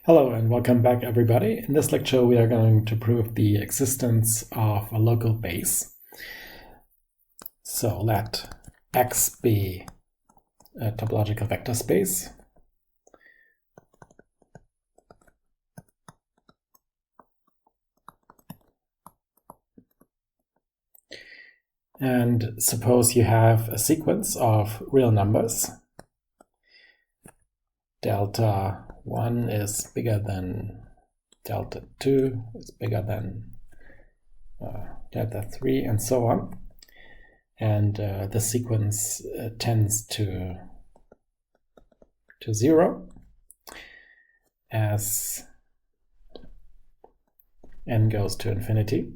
Hello and welcome back, everybody. In this lecture we are going to prove the existence of a local base. So let X be a topological vector space. And suppose you have a sequence of real numbers. Delta 1 is bigger than delta 2, is bigger than delta 3, and so on. And the sequence tends to 0 as n goes to infinity.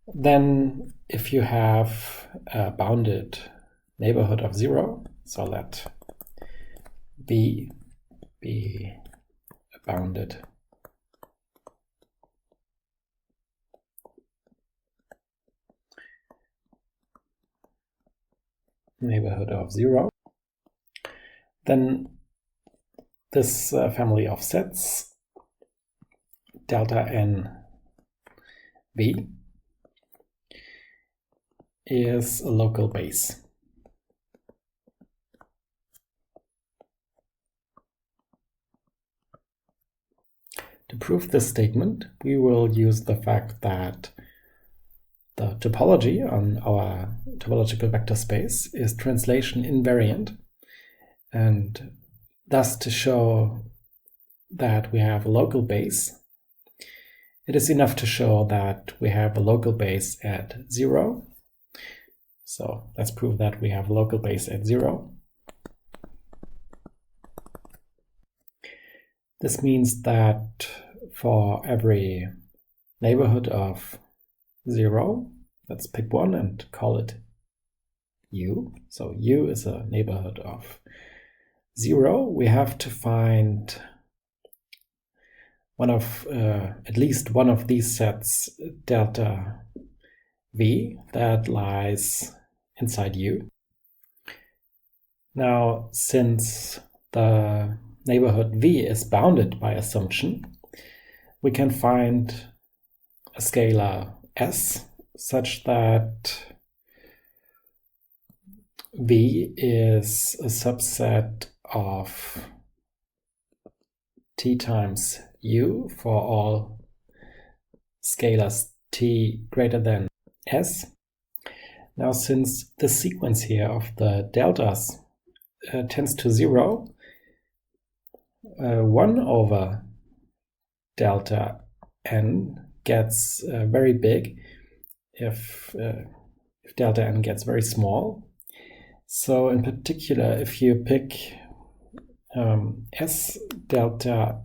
Then if you have a bounded neighborhood of 0, so let B be a bounded neighborhood of 0, then this family of sets delta n V is a local base. To prove this statement, we will use the fact that the topology on our topological vector space is translation invariant, and thus to show that we have a local base, it is enough to show that we have a local base at 0. So let's prove that we have a local base at 0. This means that for every neighborhood of 0, let's pick one and call it U. So U is a neighborhood of 0. We have to find one of at least one of these sets, delta V, that lies inside U. Now, since the neighborhood V is bounded by assumption, we can find a scalar S such that V is a subset of T times U for all scalars T greater than S. Now, since the sequence here of the deltas tends to 0, 1 over delta n gets very big if delta n gets very small. So in particular, if you pick S delta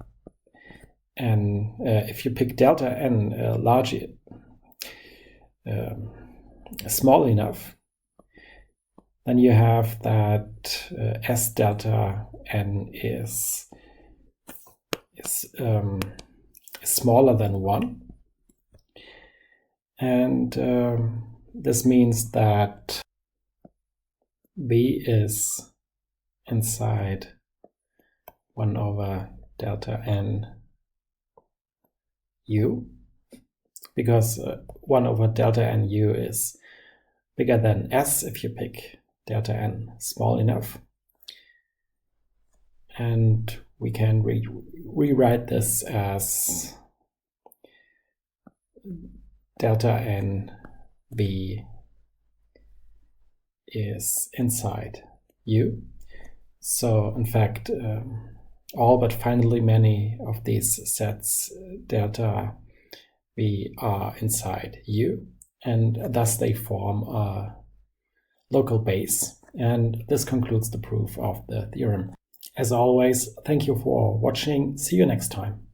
n, if you pick delta n large, small enough, then you have that S delta n is smaller than 1. And this means that B is inside 1 over delta n U, because 1 over delta n U is bigger than S if you pick delta n small enough. And we can rewrite this as delta n B is inside U. So in fact, all but finally many of these sets delta B are inside U, and thus they form a local base. And this concludes the proof of the theorem. As always, thank you for watching. See you next time.